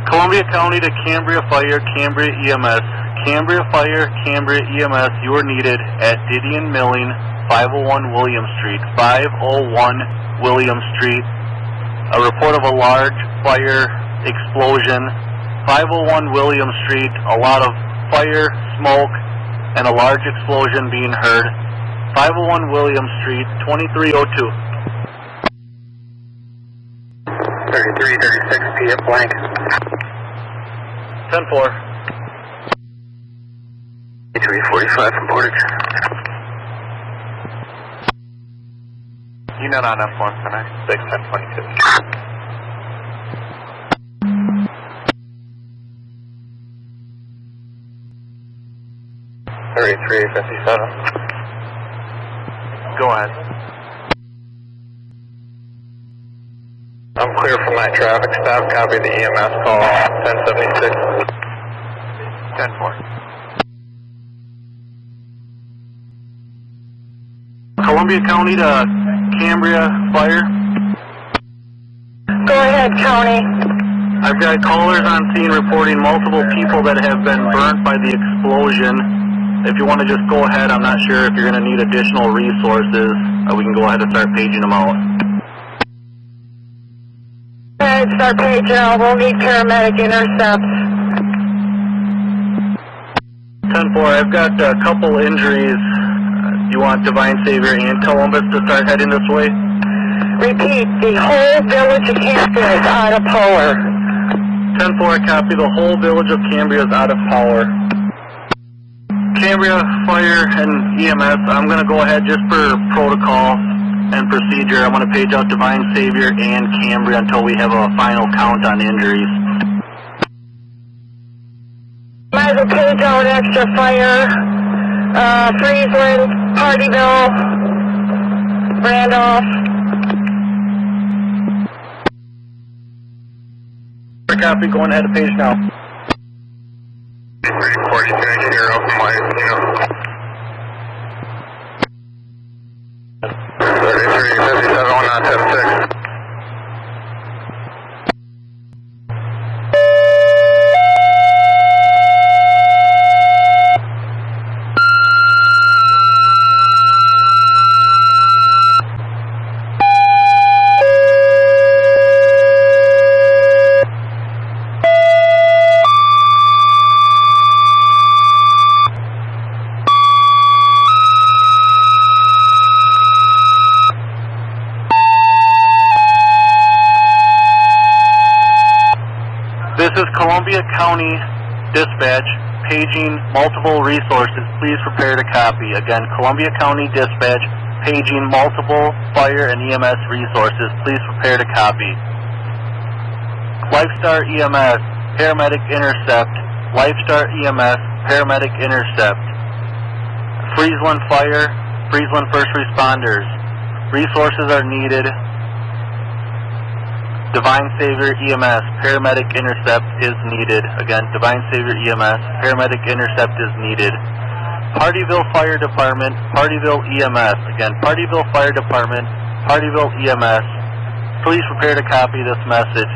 Columbia County to Cambria Fire, Cambria EMS. Cambria Fire, Cambria EMS, you are needed at Didion Milling, 501 William Street. 501 William Street. A report of a large fire explosion. 501 William Street, a lot of fire, smoke, and a large explosion being heard. 501 William Street, 2302. 3336 PM blank. 10-4. 345 from Portage. Unit on F1 tonight, 61022. Go ahead. I'm clear from that traffic stop. Copy the EMS call 1076. 10-4. Columbia County to Cambria Fire. Go ahead, County. I've got callers on scene reporting multiple people that have been burnt by the explosion. If you want to just go ahead, I'm not sure if you're going to need additional resources. We can go ahead and start paging them out. Go ahead, start paging out. We'll need paramedic intercepts. 10-4, I've got a couple injuries. You want Divine Savior and Columbus to start heading this way? Repeat, the whole village of Cambria is out of power. 10-4, copy. The whole village of Cambria is out of power. Cambria Fire and EMS, I'm going to go ahead just for protocol and procedure. I'm going to page out Divine Savior and Cambria until we have a final count on injuries. Might as well page out extra fire. Friesland, Partyville, Randolph. Copy, going ahead to page now. 42 here off my, 3357 1976. This is Columbia County Dispatch, paging multiple resources. Please prepare to copy. Again, Columbia County Dispatch, paging multiple fire and EMS resources. Please prepare to copy. Lifestar EMS, paramedic intercept. Lifestar EMS, paramedic intercept. Friesland Fire, Friesland First Responders. Resources are needed. Divine Savior EMS, paramedic intercept is needed. Again, Divine Savior EMS, paramedic intercept is needed. Partyville Fire Department, Partyville EMS. Again, Partyville Fire Department, Partyville EMS. Please prepare to copy this message.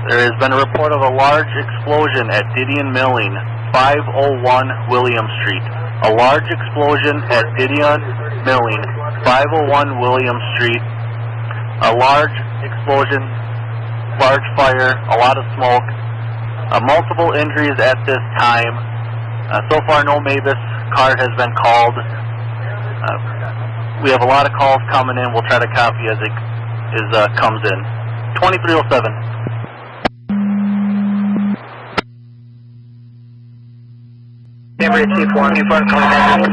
There has been a report of a large explosion at Didion Milling, 501 William Street. A large explosion at Didion Milling, 501 William Street. A large explosion, large fire, a lot of smoke, multiple injuries at this time. So far, no Mavis car has been called. We have a lot of calls coming in. We'll try to copy as it comes in. 2307. Cambria Chief 1, Chief 1 calling in.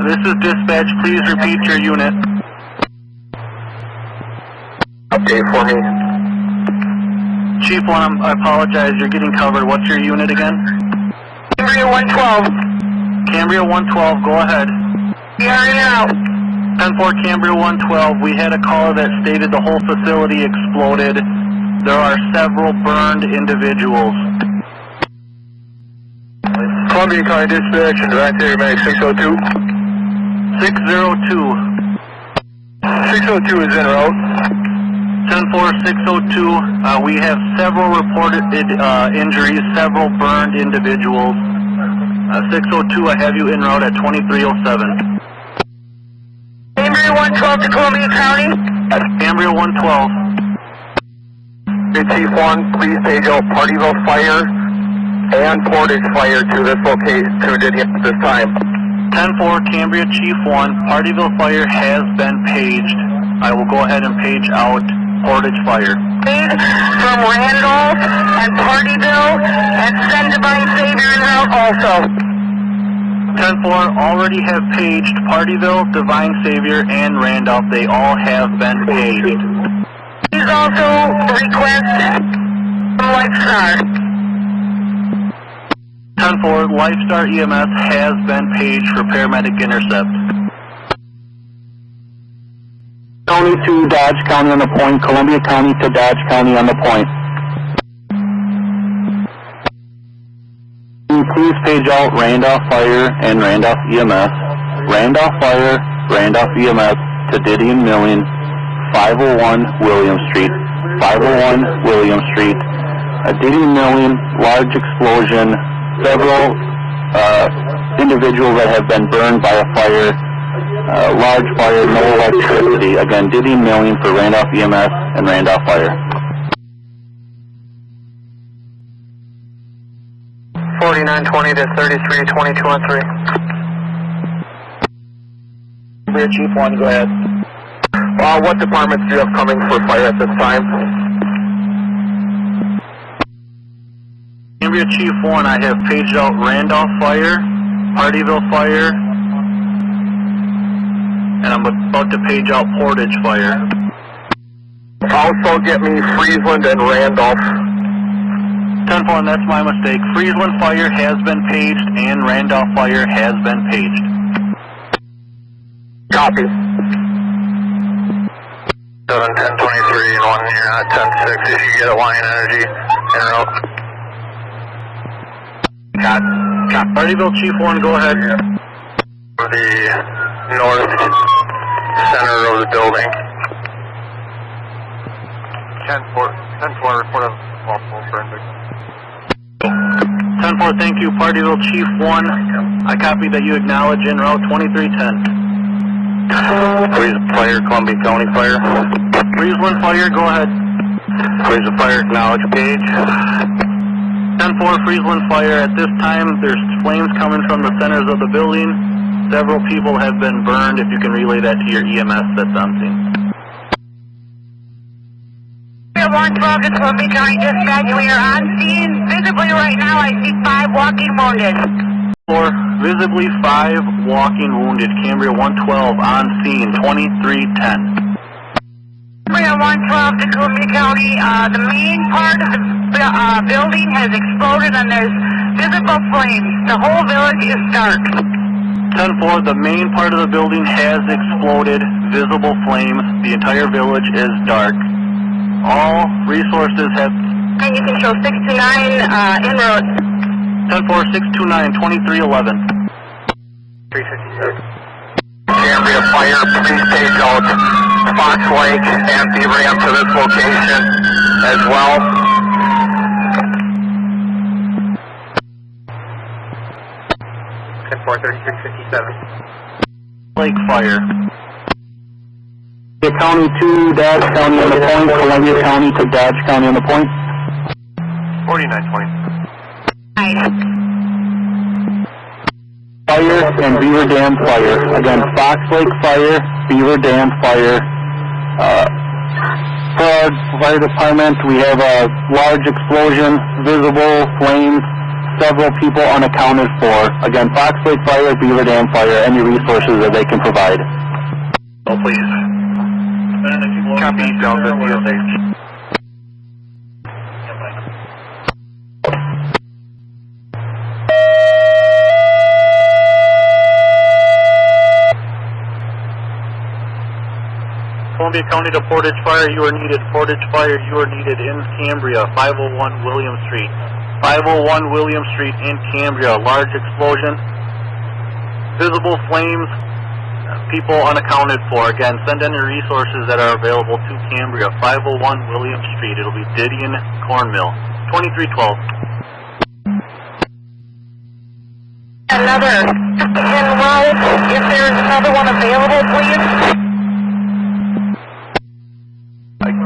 This is dispatch. Please repeat your unit. Update for me. Chief 1, I apologize. You're getting covered. What's your unit again? Cambria 112. Cambria 112, go ahead. Carry out. 10-4 Cambria 112, we had a caller that stated the whole facility exploded. There are several burned individuals. Columbia County Dispatch and Divine Savior Medic 602. 602. 602 is en route. 10-4-602, we have several reported injuries, several burned individuals. 602, I have you en route at 2307. Cambria 112 to Columbia County. Cambria 112. Chief 1, please page out Partyville Fire and Portage Fire to this location, to Didion at this time. 10-4, Cambria Chief 1, Partyville Fire has been paged. I will go ahead and page out Portage Fire. From Randolph and Partyville, and send Divine Savior en route also. 10-4, already have paged Partyville, Divine Savior, and Randolph. They all have been paged. Please also request Lifestar. 10-4, Lifestar EMS has been paged for paramedic intercept. County to Dodge County on the point, Columbia County to Dodge County on the point. Please page out Randolph Fire and Randolph EMS. Randolph Fire, Randolph EMS to Didion Milling, 501 William Street. 501 William Street. Didion Milling, large explosion. Several individuals that have been burned by a fire. Large fire, no electricity. Again, Didion Milling for Randolph EMS and Randolph Fire. 4920 to 332213. Cambria Chief 1, go ahead. What departments do you have coming for fire at this time? Cambria Chief 1, I have paged out Randolph Fire, Partyville Fire, and I'm about to page out Portage Fire. Also get me Friesland and Randolph. 10-4, and that's my mistake. Friesland Fire has been paged and Randolph Fire has been paged. Copy. 7-10-23 and 1 here at 10-6 if you get a line energy in route. Got Partyville Chief 1, go ahead. The north center of the building. 10-4 report of multiple forensic. 10-4, thank you. Partyville Chief 1, I copy that you acknowledge en route 2310. Friesland Fire, Columbia County Fire. Friesland Fire, go ahead. Friesland Fire, acknowledge page. 10-4, Friesland Fire. At this time, there's flames coming from the centers of the building. Several people have been burned. If you can relay that to your EMS that's on scene. 112 to Columbia County Dispatch. We are on scene. Visibly right now, I see 5 walking wounded. 4, visibly 5 walking wounded. Cambria 112 on scene, 2310. Cambria 112 to Columbia County. The main part of the building has exploded and there's visible flames. The whole village is dark. 10-4, the main part of the building has exploded. Visible flames. The entire village is dark. All resources have... And you can show 629 en route. 10-4, 629, 2311. 357. Cambria Fire, please page out Fox Lake and Beaver Dam to this location as well. Ten-4, 3357. Lake Fire. County to Dodge County on the point, Columbia County to Dodge County on the point. 4920. Fire and Beaver Dam Fire. Again, Fox Lake Fire, Beaver Dam Fire. For our fire department, we have a large explosion, visible flames, several people unaccounted for. Again, Fox Lake Fire, Beaver Dam Fire, any resources that they can provide. Oh, please. Copy, Delta, DSH. Columbia County to Portage Fire, you are needed. Portage Fire, you are needed in Cambria, 501 William Street. 501 William Street in Cambria, large explosion. Visible flames, people unaccounted for. Again, send any resources that are available to Cambria, 501 William Street. It'll be Didion Cornmill, 2312. Another en route, if there's another one available, please.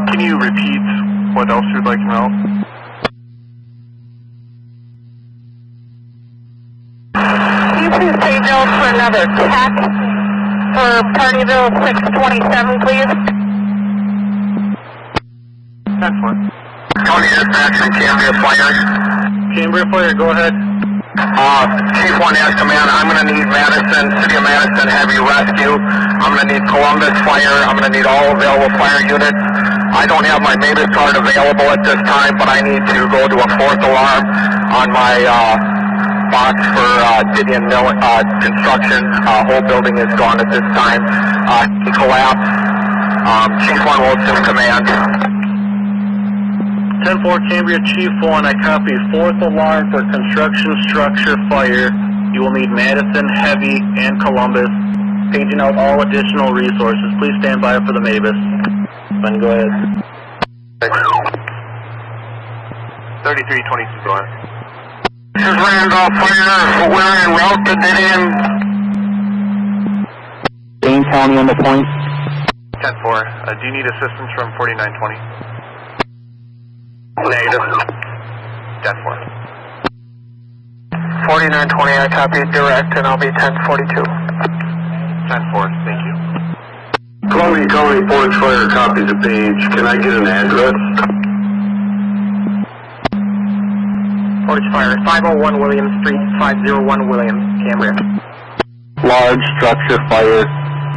Can you repeat what else you'd like to know? Can you please page out for another tech for Partyville 627, please? That's one. County dispatch from Cambria Fire. Cambria Fire, go ahead. Chief 1S command, I'm going to need Madison, City of Madison heavy rescue. I'm going to need Columbus Fire. I'm going to need all available fire units. I don't have my Mavis card available at this time, but I need to go to a fourth alarm on my box for Didion Milling construction. Whole building is gone at this time. Collapse. Chief 1 will assume command. 10-4 Cambria Chief 1, I copy 4th alarm for construction structure fire. You will need Madison, Heavy, and Columbus. Paging out all additional resources. Please stand by for the Mavis. Then go ahead. 3322, go ahead. This is Randolph Fire. We're en route to Didion. Dane County on the point. 10-4, do you need assistance from 4920? Negative. 10-4. 4920, I copy direct, and I'll be 1042. 10-4, thank you. Columbia County Portage Fire copies the page. Can I get an address? Portage Fire, 501 William Street, 501 William, Cambria. Large structure fire.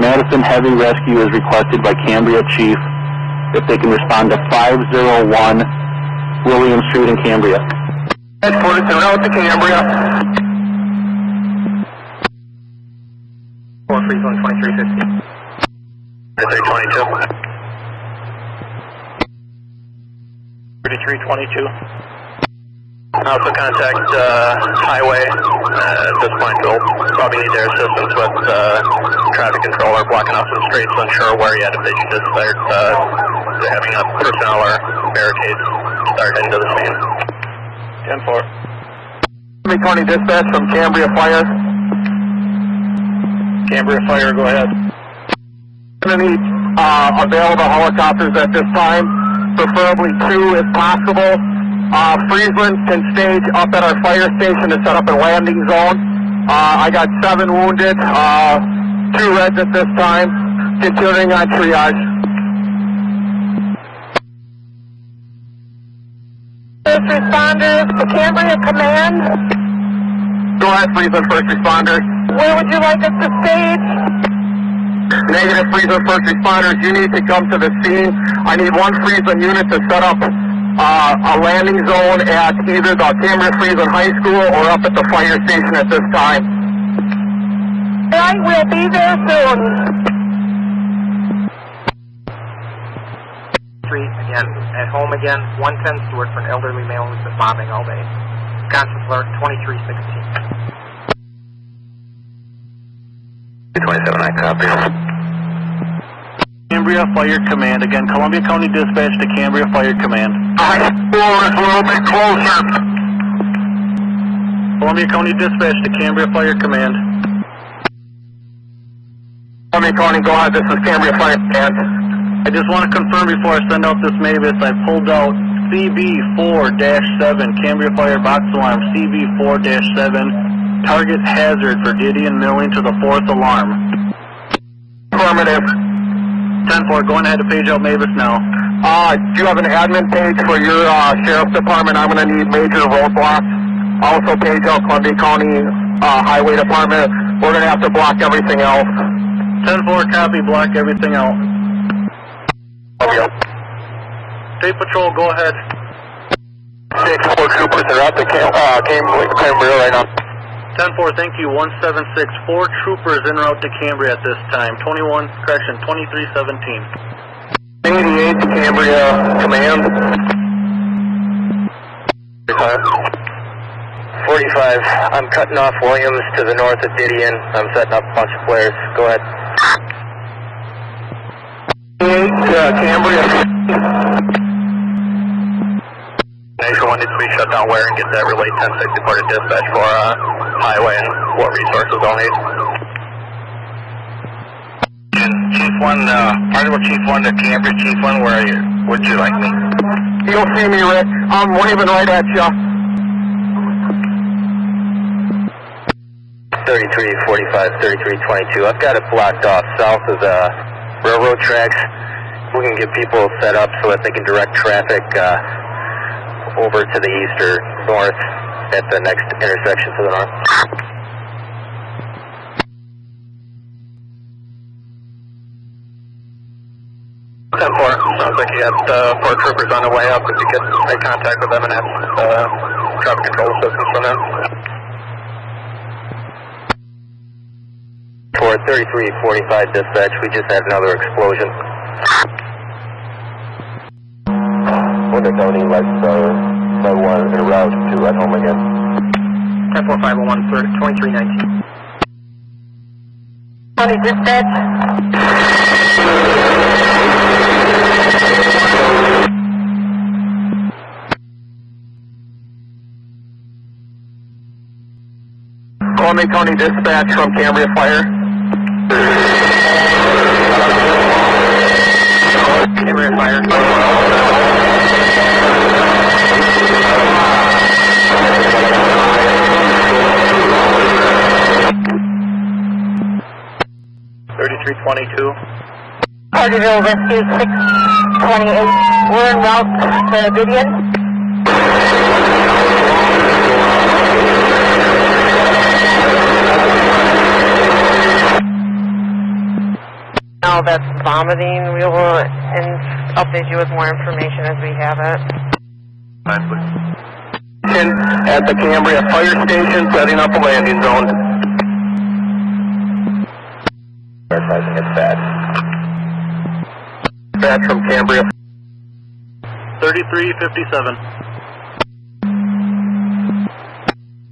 Madison Heavy Rescue is requested by Cambria Chief if they can respond to 501 William Street in Cambria. Headquarters en route to Cambria. 4 free zone 2350. 3322. 3322. Also contact Highway at this point. We'll probably need their assistance with traffic controller blocking off some streets. Unsure where yet if they should just start having a personnel or barricades start into the scene. 10-4. Columbia County dispatch from Cambria Fire. Cambria Fire, go ahead. Going to need available helicopters at this time, preferably 2 if possible. Friesland can stage up at our fire station to set up a landing zone. I got 7 wounded, 2 reds at this time, continuing on triage. First responders to Cambria Command. Go ahead, Friesland first responders. Where would you like us to stage? Negative, Friesland first responders. You need to come to the scene. I need 1 Friesland unit to set up a landing zone at either the Cambria Friesland High School or up at the fire station at this time. All right, we'll be there soon. 3 again, at home again, 110 Stewart for an elderly male who's been vomiting all day. Wisconsin Alert 2316. 27, I copy. Cambria Fire Command. Again, Columbia County Dispatch to Cambria Fire Command. High school is a little bit closer. Columbia County Dispatch to Cambria Fire Command. Columbia County, go ahead. This is Cambria Fire Command. I just want to confirm before I send out this Mavis, I pulled out CB4-7, Cambria Fire Box Alarm, CB4-7, target hazard for Didion Milling to the 4th alarm. Affirmative. 10-4, going ahead to page out Mavis now. Do you have an admin page for your Sheriff's Department? I'm going to need major roadblocks. Also page out Columbia County Highway Department. We're going to have to block everything else. 10-4, copy, block everything else. Okay. State Patrol, go ahead. 6 4 troopers are out to Cambria right now. 10-4, thank you. 176, 4 troopers en route to Cambria at this time. 2317. 88 to Cambria Command. 45, I'm cutting off Williams to the north of Didion. I'm setting up a bunch of flares. Go ahead. Cambria. Nation 1 needs to be shut down where and get that relay 1060 to dispatch for highway and what resources they'll need. Chief 1, Particle Chief 1 to Cambria, Chief 1, where are you? Would you like me? You'll see me, Rick. I'm waving right at you. 3345, 3322. I've got it blocked off south of the railroad tracks. We can get people set up so that they can direct traffic over to the east or north at the next intersection to the north. Sounds like you have 4 troopers on the way up. If you could make contact with them and have traffic control assistance from them. For 3345 dispatch, we just had another explosion. Winter County, let's 1 and route to at home again. 10501, 2319. County dispatch. Columbia County dispatch from Cambria Fire. Cambria Fire. Partyville Rescue 628. We're en route to Didion. Now that's vomiting. We will update you with more information as we have it. At the Cambria Fire Station, setting up a landing zone. Advertising it's bad. Dispatch from Cambria. 3357.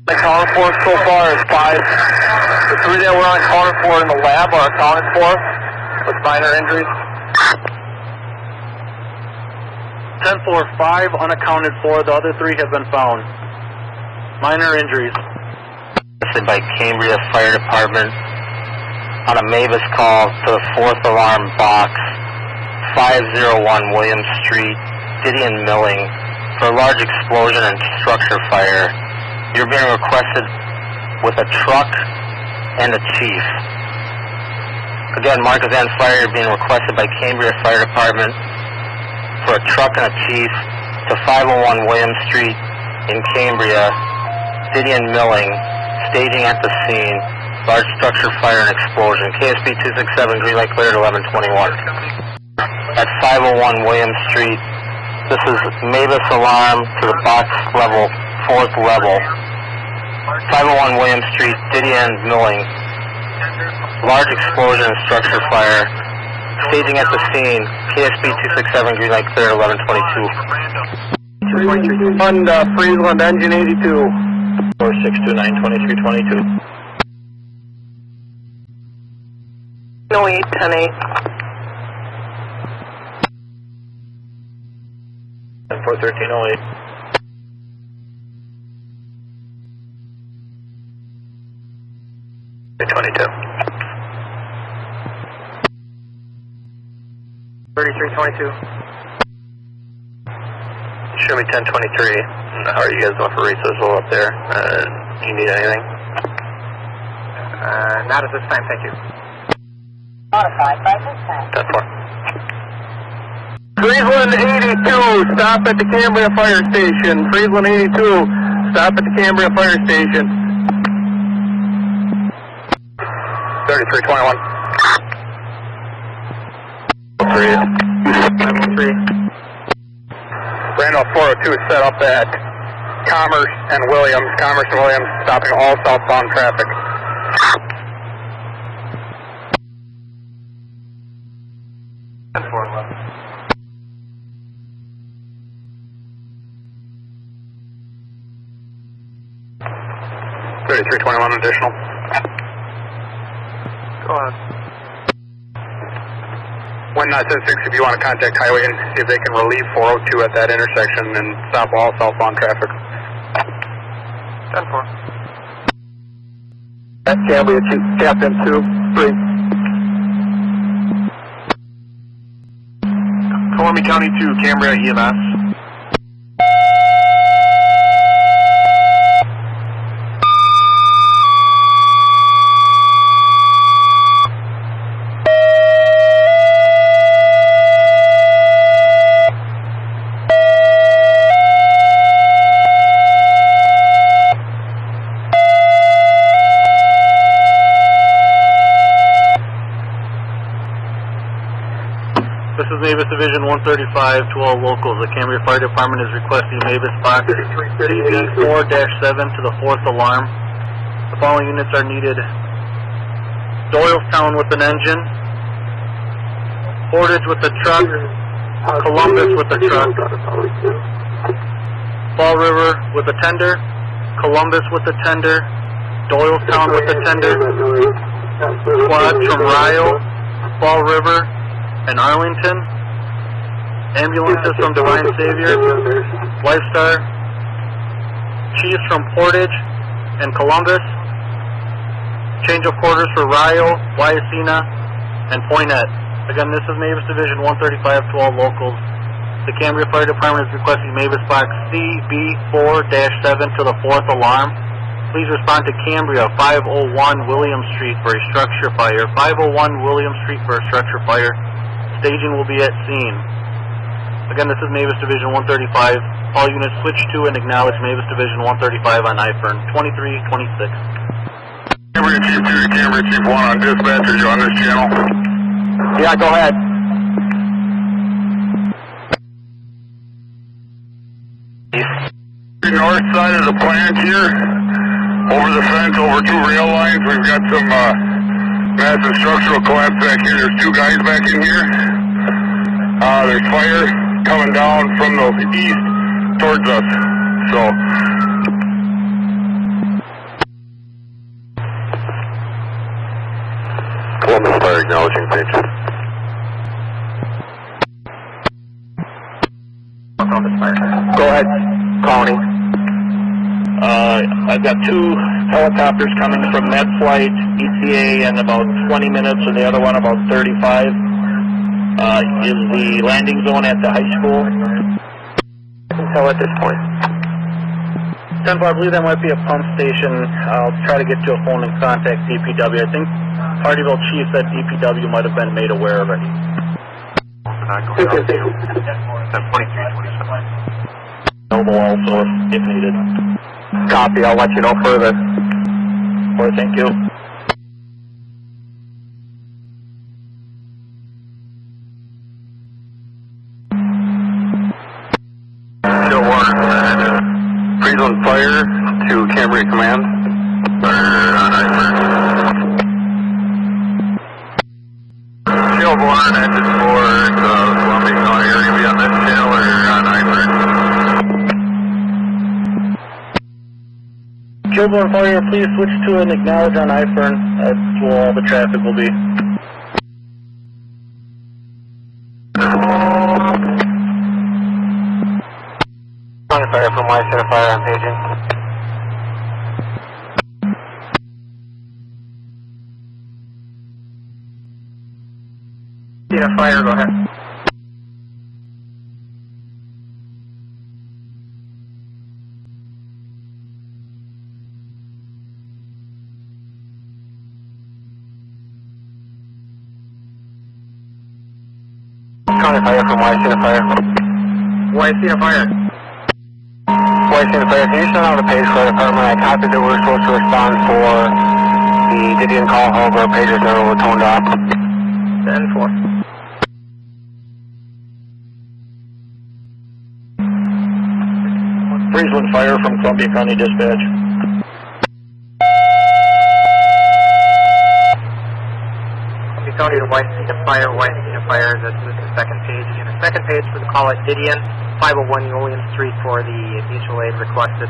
Accounted for so far is 5. The 3 that we're unaccounted for in the lab are accounted for with minor injuries. 10-4-5 unaccounted for. The other 3 have been found. Minor injuries. Listed by Cambria Fire Department on a Mavis call to the 4th alarm box, 501 William Street, Didion Milling, for a large explosion and structure fire. You're being requested with a truck and a chief. Again, Marquezan Fire, you're being requested by Cambria Fire Department for a truck and a chief to 501 William Street in Cambria, Didion Milling, staging at the scene, large structure fire and explosion. KSP 267, green light cleared 1121. At 501 William Street, this is Mavis alarm to the box level, 4th level. 501 William Street, Didion Milling, large explosion and structure fire. Staging at the scene, KSP 267, green light clear, 1122. Fund Friesland, engine 82. 4629-2322. No 8, 10 8. 41308. .22. 3322. Show me 1023. How are you guys doing for resources up there? You need anything? Not at this time, thank you. Modified by this time. 10-4. Friesland 82, stop at the Cambria Fire Station. Friesland 82, stop at the Cambria Fire Station. 3321. 503. Randolph 402 is set up at Commerce and Williams, stopping all southbound traffic. $3321 additional. Go on. 176, if you want to contact Highway and see if they can relieve 402 at that intersection and stop all southbound traffic. 10-4. That's Cambria, Captain 2-3. Columbia County 2, Cambria EMS. This is Mavis Division 135 to all locals. The Cambria Fire Department is requesting Mavis Box CB4-7 to the 4th alarm. The following units are needed: Doylestown with an engine, Portage with a truck, Columbus with a truck, Fall River with a tender, Columbus with a tender, Doylestown with a tender, squads from Rio, Fall River, and Arlington, ambulances from Divine Savior, Lifestar, chiefs from Portage and Columbus, change of quarters for Rio, Wyacina, and Poinette. Again, this is Mavis Division 135 to all locals. The Cambria Fire Department is requesting Mavis Box CB4-7 to the 4th alarm. Please respond to Cambria 501 William Street for a structure fire. 501 William Street for a structure fire. Staging will be at scene. Again, this is Mavis Division 135. All units switch to and acknowledge Mavis Division 135 on IFERN 2326. Cambria Chief 2 to Cambria Chief 1 on dispatch. Are you on this channel? Yeah, go ahead. The north side of the plant here, over the fence, over 2 rail lines, we've got some massive structural collapse back here. There's 2 guys back in here. There's fire coming down from the east towards us. So, Columbus Fire acknowledging page. Go ahead, Colony. I've got 2 helicopters coming from MedFlight, ETA in about 20 minutes, and the other one about 35. Is the landing zone at the high school? Tell at this point. 10-4, I believe that might be a pump station. I'll try to get to a phone and contact DPW. I think Hardyville Chief said DPW might have been made aware already. 2327. Available also if needed. Copy, I'll let you know further. Or thank you. Freeze on fire to Cambria Command. Stillborn, engine 4, Columbia County. Are you going to be on this channel or on IFERN? Kilborn Fire, please switch to and acknowledge on IFERN. That's where all the traffic will be. Fire from Y Center Fire, I'm paging. Yeah, fire, go ahead. County Fire from Y Center Fire. Y Center Fire. Y Center Fire, can you send out a page for the department? I copied that we're supposed to respond for the Didion call, however, our pages are toned off. 10-4. Friesland Fire from Columbia County Dispatch. Columbia County to White Cedar Fire, this is the second page. And the second page for the call at Didion, 501 William Street for the mutual aid requested.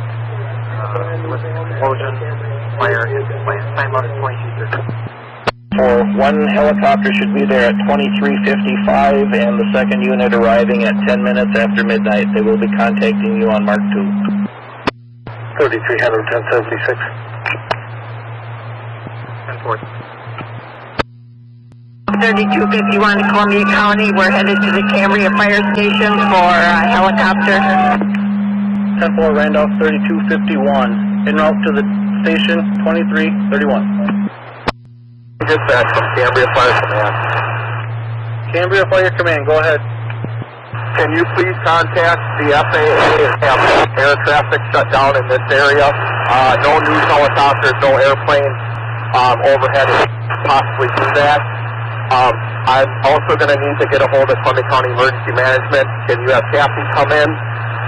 With explosion, fire, and plant. Time out is 22:30. For one helicopter should be there at 23:55 and the second unit arriving at 10 minutes after midnight. They will be contacting you on Mark 2. 3300, 1076. 10-4. 3251 Columbia County. We're headed to the Cambria Fire Station for a helicopter. 10-4 Randolph 3251. En route to the station 2331. Dispatch from Cambria Fire Command. Cambria Fire Command, go ahead. Can you please contact the FAA and have air traffic shut down in this area? No news helicopters, no airplanes overhead to possibly do that. I'm also going to need to get a hold of Columbia County Emergency Management. Can you have Kathy come in?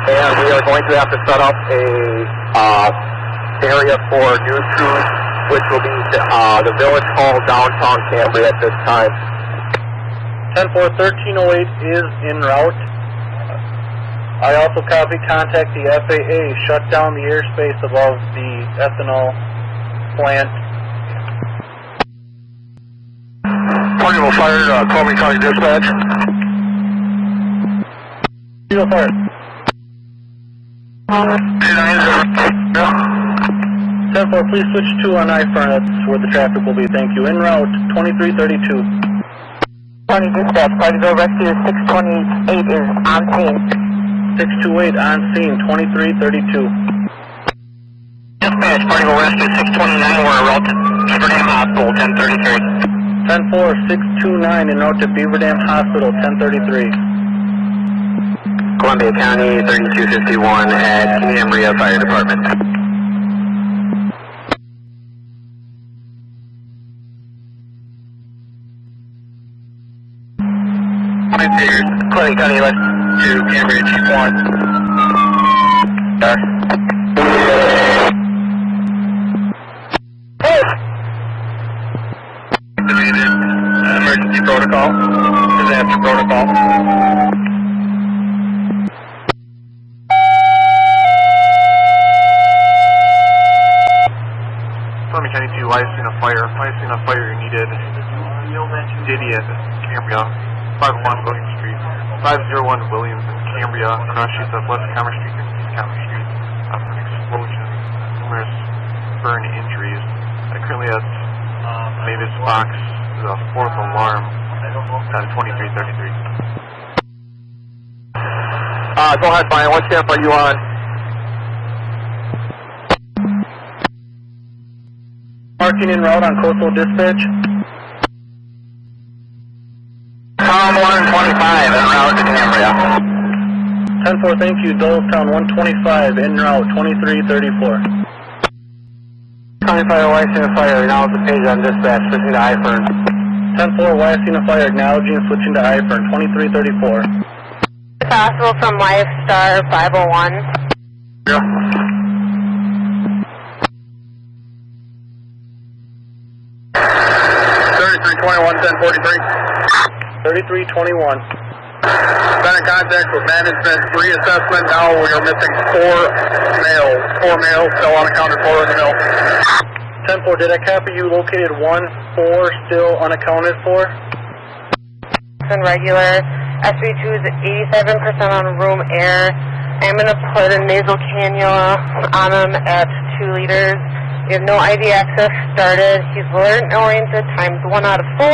And we are going to have to set up a area for news crews, which will be the Village Hall, downtown Cambria at this time. 10-4, 1308 is en route. I also copy contact the FAA, shut down the airspace above the ethanol plant. Party fire, Columbia County Dispatch. Zero fire. 10-4, please switch to on I-Fern, that's where the traffic will be, thank you. En route, 2332. County Dispatch, Partyville Rescue 628 is on scene. 628 on scene, 2332. Dispatch, Partyville Rescue 629, we're en route to Beaver Dam Hospital, 1033. 10-4, 629 en route to Beaver Dam Hospital, 1033. Columbia County 3251 at Cambria Fire Department. Columbia County, let's to Cambria Chief 1. Activated emergency protocol, disaster protocol. Columbia County 2, I've seen a fire. I've seen a fire needed. Didion, Cambria, 501 Williams Street, 501 Williams in Cambria, cross streets of West Commerce Street and East Commerce Street. An explosion, numerous burn injuries. Currently at Mavis Box, the fourth alarm, on 2333. Go ahead, Brian. What camp are you on? Marking en route on Coastal Dispatch. Tom 125 en route to Cambria. 10-4, thank you. Dolestown 125 en route, 2334. County Fire, YC Fire, now the page on dispatch, switching to I-Fern. 10-4, YC Fire, acknowledging and switching to I-Fern, 2334. Possible from Lifestar 501. Yeah. 3321. Been in contact with management, reassessment. Now we are missing four males. Four males still unaccounted for in the mill. 10-4, did I copy you located 1-4 still unaccounted for? And regular. SB2 is 87% on room air. I'm going to put a nasal cannula on him at 2 liters. We have no IV access started. He's alert oriented times 1 out of 4.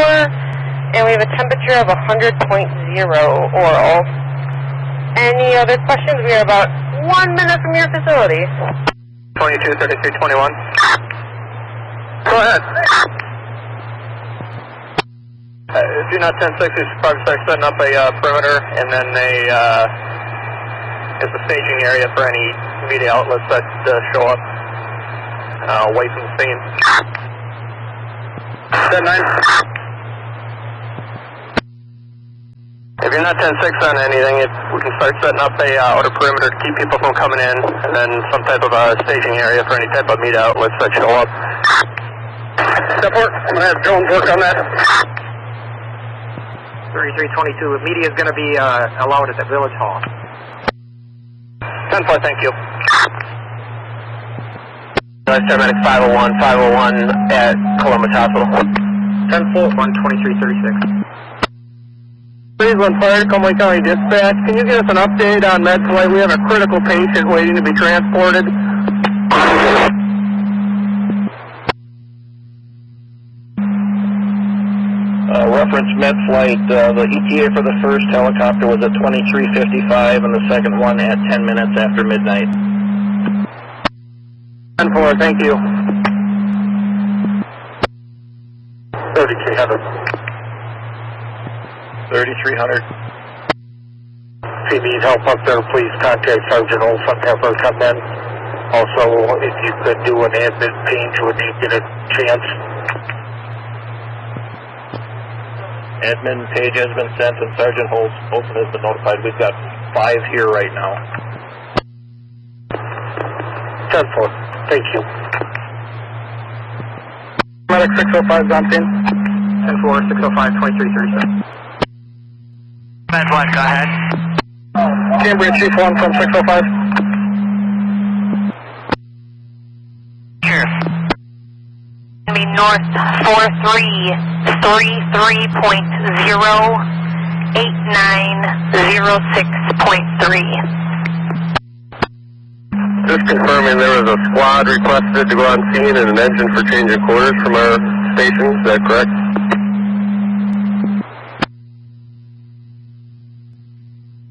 And we have a temperature of 100.0 oral. Any other questions? We are about 1 minute from your facility. 22, 33, 21. Go ahead. Do not 10-6, you should probably start setting up a perimeter, and then it's a staging area for any media outlets that show up away from the scene. 10-9. If you're not 10-6 on anything, we can start setting up a outer perimeter to keep people from coming in, and then some type of a staging area for any type of media outlets that show up. Step work. I'm going to have drones work on that. 3322, media is going to be allowed at the Village Hall. 10-4, thank you. Paramedic 501 at Columbus Hospital. 10-4, 12336. Cleveland Fire, Cumberland County Dispatch. Can you give us an update on med flight? We have a critical patient waiting to be transported. Reference med flight, the ETA for the first helicopter was at 23:55 and the second one at 10 minutes after midnight. 10-4, thank you. 3300. 3300. If you need help up there, please contact Sergeant Olson, have her come in. Also, if you could do an admin page when you get a chance. Admin page has been sent and Sergeant Olson has been notified. We've got 5 here right now. 10-4, thank you. Medic 605 on scene. 10-4, 605, 2337. Med flight, go ahead. Cambria Chief 1 from 605. Cheers. Be north 43.08906.3. Just confirming there was a squad requested to go on scene and an engine for change of quarters from our station, is that correct?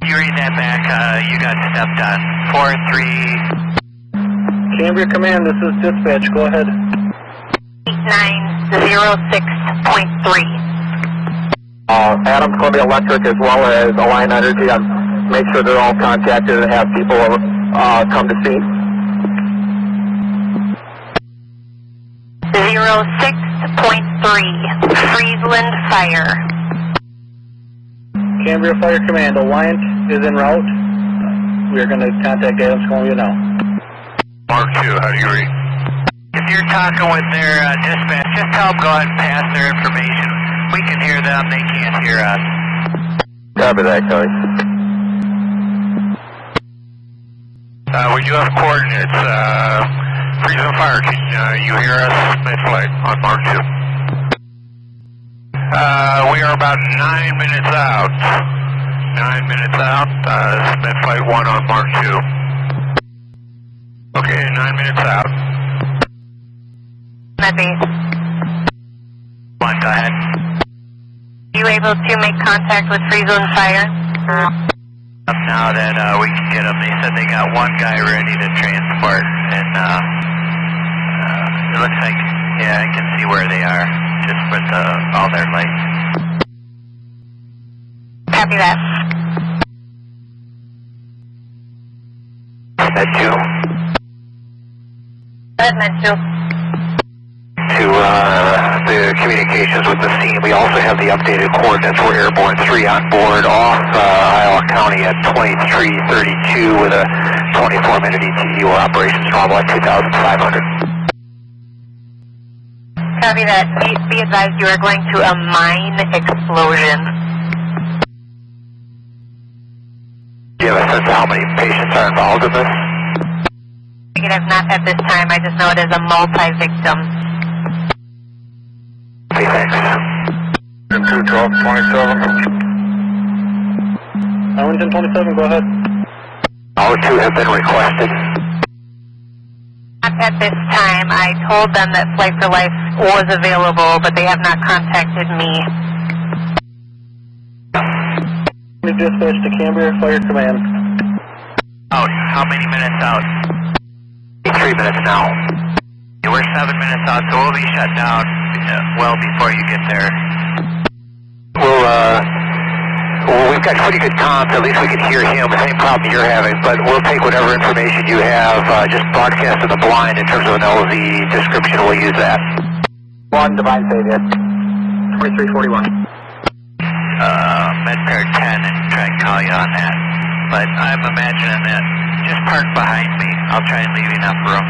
You read that back, you got stepped on. 43. Cambria Command, this is dispatch, go ahead. 8906.3. Adams Columbia Electric as well as Align Energy, make sure they're all contacted and have people come to see. 06.3, Friesland Fire. Cambria Fire Command, Alliance is en route. We are going to contact Adams Columbia now. Mark 2, how do you read? If you're talking with their dispatch, just tell them go ahead and pass their information. We can hear them, they can't hear us. Copy that, Kelly. We do have coordinates. Friesland Fire, can you hear us? Mid-flight on Mark 2. We are about 9 minutes out. 9 minutes out. Mid-flight 1 on Mark 2. Okay, 9 minutes out. Medbase. 1, go ahead. Are you able to make contact with Friesland Fire? Now that we can get them, they said they got one guy ready to transport, and it looks like, yeah, I can see where they are, just with all their lights. Copy that. Med 2. Go ahead, Med 2. To the communications with the scene, we also have the updated coordinates for Airborne 3 on board off Iowa County at 2332 with a 24-minute ETA or operations normal at 2,500. Copy that. Be advised you are going to a mine explosion. Do you have a sense of how many patients are involved in this? Negative, not at this time. I just know it is a multi-victim. Okay, thanks. 21227. Arlington 27, go ahead. All 2 have been requested. Not at this time. I told them that Flight for Life was available, but they have not contacted me. We dispatch to Cambria Fire Command. Out. How many minutes out? 3 minutes now. Yeah, we're 7 minutes out, so we'll be shut down well before you get there. Well, we've got pretty good comms. At least we can hear him. Same problem you're having, but we'll take whatever information you have. Just broadcast to the blind in terms of an LZ description. We'll use that. 1, Divine Savior. 2341. Medpair 10 and try and call you on that. But I'm imagining that just park behind me. I'll try and leave enough room.